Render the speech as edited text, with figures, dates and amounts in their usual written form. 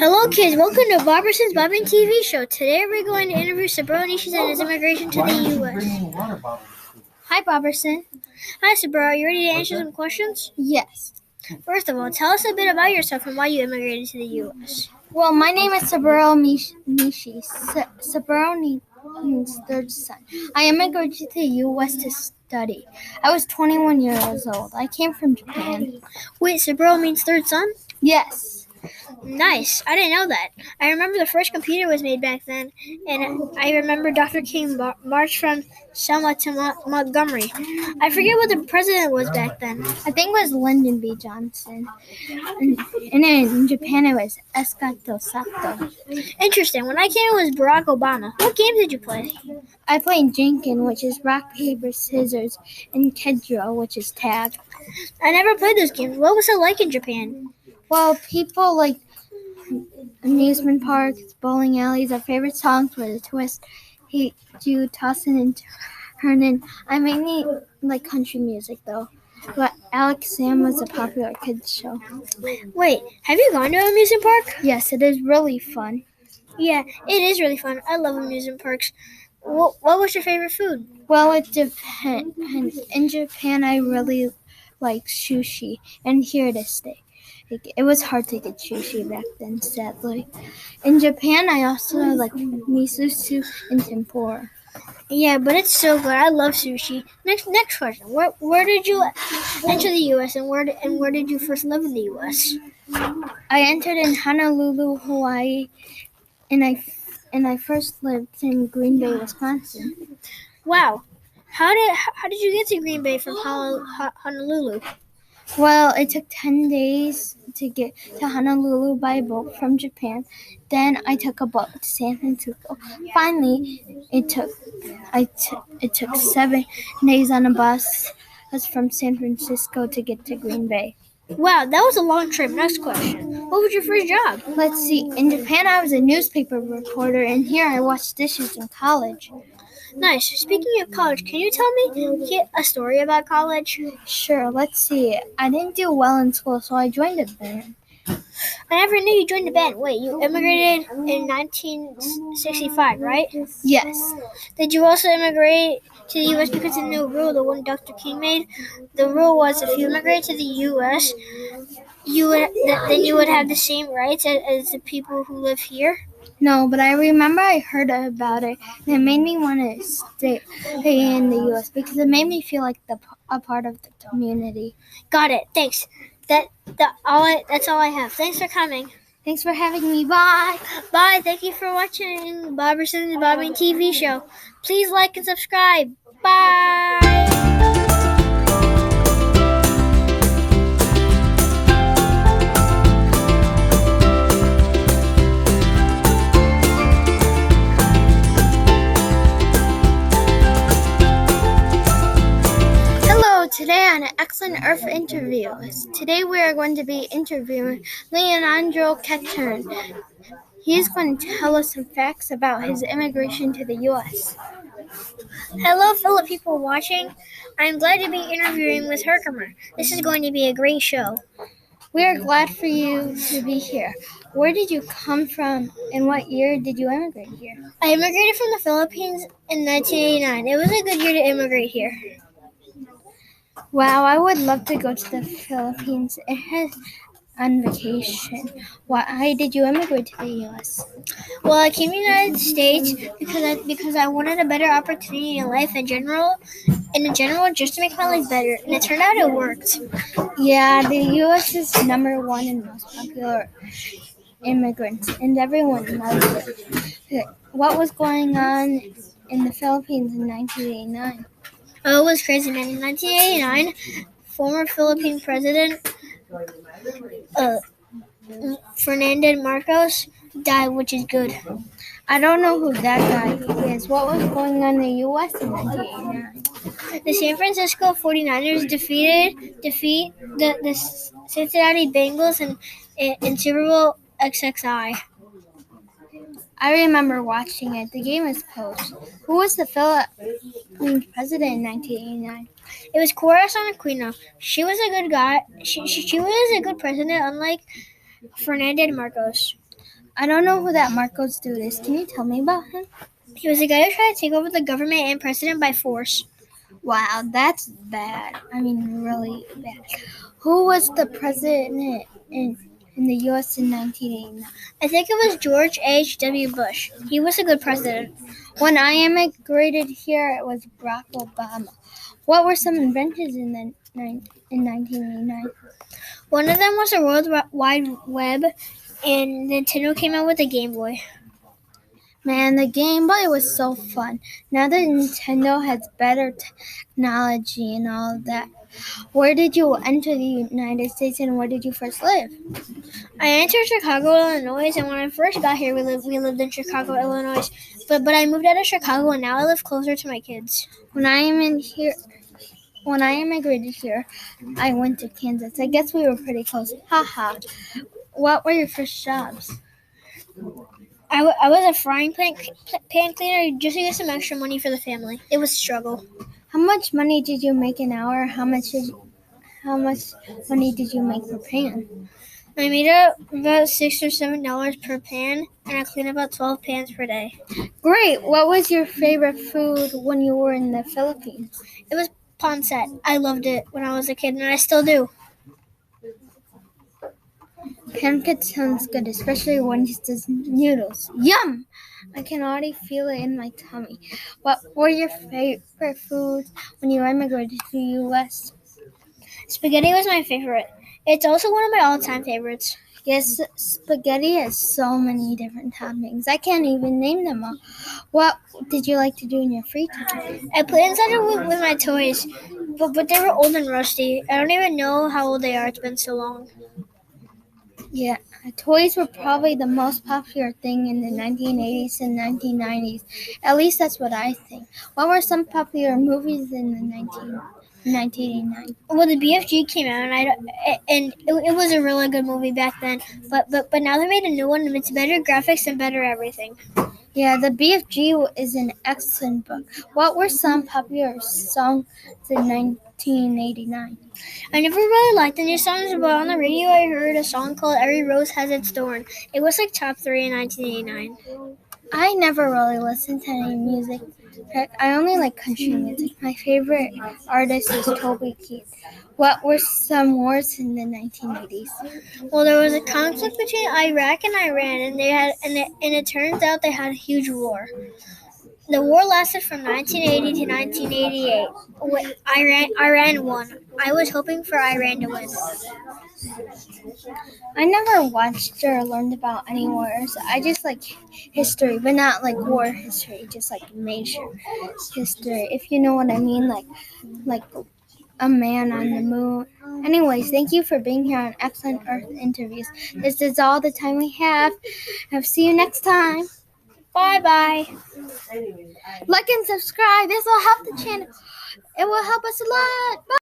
Hello kids, welcome to Barberson's Bobbing TV show. Today we're going to interview Sabro Nishis and his immigration to the U.S. Hi Barberson. Hi Sabro, are you ready to answer some questions? Yes. First of all, tell us a bit about yourself and why you immigrated to the U.S. Well, my name is Saburo Nishi. Saburo means third son. I immigrated to the U.S. to study. I was 21 years old. I came from Japan. Wait, Sabro means third son? Yes. Nice. I didn't know that. I remember the first computer was made back then, and I remember Dr. King marched from Selma to Montgomery. I forget what the president was back then. I think it was Lyndon B. Johnson. And in Japan, it was Escato Sato. Interesting. When I came, it was Barack Obama. What games did you play? I played Jenkin, which is rock, paper, scissors, and Kedro, which is tag. I never played those games. What was it like in Japan? Well, people like amusement parks, bowling alleys. Our favorite songs were The Twist, Hate You, Tossin' and Turnin'. I mainly like country music though, but Alex Sam was a popular kids show. Wait, have you gone to an amusement park? Yes, it is really fun. Yeah, it is really fun. I love amusement parks. What was your favorite food? Well, it depends. In Japan, I really like sushi, and here to stay. It was hard to get sushi back then, sadly. In Japan, I also like miso soup and tempura. Yeah, but it's so good. I love sushi. Next question. Where did you enter the U.S. and where did you first live in the U.S.? I entered in Honolulu, Hawaii, and I first lived in Green Bay, Wisconsin. Wow. How did you get to Green Bay from Honolulu? Well, it took 10 days to get to Honolulu by boat from Japan. Then I took a boat to San Francisco. Finally, it took 7 days on a bus from San Francisco to get to Green Bay. Wow, that was a long trip. Next question. What was your first job? Let's see. In Japan, I was a newspaper reporter, and here I washed dishes in college. Nice. Speaking of college, can you tell me a story about college? Sure. Let's see. I didn't do well in school, so I joined a band. I never knew you joined a band. Wait, you immigrated in 1965, right? Yes. Did you also immigrate to the U.S. because of the new rule, the one Dr. King made? The rule was if you immigrate to the U.S., you would have the same rights as the people who live here? No, but I remember I heard about it, and it made me want to stay in the U.S. because it made me feel like a part of the community. Got it. Thanks. That's all I have. Thanks for coming. Thanks for having me. Bye. Bye. Thank you for watching Barberson's Bobbing TV show. Please like and subscribe. Bye. Today on an excellent Earth interview. Today we are going to be interviewing Leonardo Ketchum. He is going to tell us some facts about his immigration to the U.S. Hello, fellow people watching. I'm glad to be interviewing with Herkimer. This is going to be a great show. We are glad for you to be here. Where did you come from, and what year did you immigrate here? I immigrated from the Philippines in 1989. It was a good year to immigrate here. Wow, I would love to go to the Philippines on vacation. Why did you immigrate to the U.S.? Well, I came to the United States because I wanted a better opportunity in life in general, just to make my life better. And it turned out it worked. Yeah, the U.S. is number one in most popular immigrants, and everyone loves it. What was going on in the Philippines in 1989? Oh, it was crazy, man. In 1989, former Philippine President Ferdinand Marcos died, which is good. I don't know who that guy is. What was going on in the U.S. in 1989? The San Francisco 49ers defeat the Cincinnati Bengals in Super Bowl XXI. I remember watching it. The game is close. Who was the Philippine president in 1989? It was Corazon Aquino. She was a good guy. She was a good president, unlike Ferdinand Marcos. I don't know who that Marcos dude is. Can you tell me about him? He was the guy who tried to take over the government and president by force. Wow, that's bad. I mean, really bad. Who was the president in the U.S. in 1989? I think it was George H.W. Bush. He was a good president. When I immigrated here, it was Barack Obama. What were some inventions in 1989? One of them was the World Wide Web, and Nintendo came out with the Game Boy. Man, the Game Boy was so fun. Now that Nintendo has better technology and all of that. Where did you enter the United States and where did you first live? I entered Chicago, Illinois, and when I first got here, we lived in Chicago, Illinois. But I moved out of Chicago, and now I live closer to my kids. When I immigrated here, I went to Kansas. I guess we were pretty close. Haha. What were your first jobs? I was a frying pan cleaner just to get some extra money for the family. It was a struggle. How much money did you make an hour? How much money did you make per pan? I made about $6 or $7 per pan, and I cleaned about 12 pans per day. Great. What was your favorite food when you were in the Philippines? It was pancit. I loved it when I was a kid, and I still do. Pancake sounds good, especially when it says noodles. Yum! I can already feel it in my tummy. What were your favorite foods when you immigrated to the U.S.? Spaghetti was my favorite. It's also one of my all-time favorites. Yes, spaghetti has so many different toppings. I can't even name them all. What did you like to do in your free time? I played inside with my toys, but they were old and rusty. I don't even know how old they are. It's been so long. Yeah, toys were probably the most popular thing in the 1980s and 1990s. At least that's what I think. What were some popular movies in the 1989? Well, the BFG came out, and it was a really good movie back then. But now they made a new one, and it's better graphics and better everything. Yeah, the BFG is an excellent book. What were some popular songs in 1989? I never really liked the new songs, but on the radio I heard a song called Every Rose Has Its Thorn. It was like top 3 in 1989. I never really listened to any music. I only like country music. My favorite artist is Toby Keith. What were some wars in the 1980s? Well, there was a conflict between Iraq and Iran, and it turns out they had a huge war. The war lasted from 1980 to 1988. Iran won. I was hoping for Iran to win. I never watched or learned about any wars. I just like history, but not like war history, just like major history. If you know what I mean, like a man on the moon. Anyways, thank you for being here on Excellent Earth Interviews. This is all the time we have. I'll see you next time. Bye-bye. Like and subscribe. This will help the channel. It will help us a lot. Bye.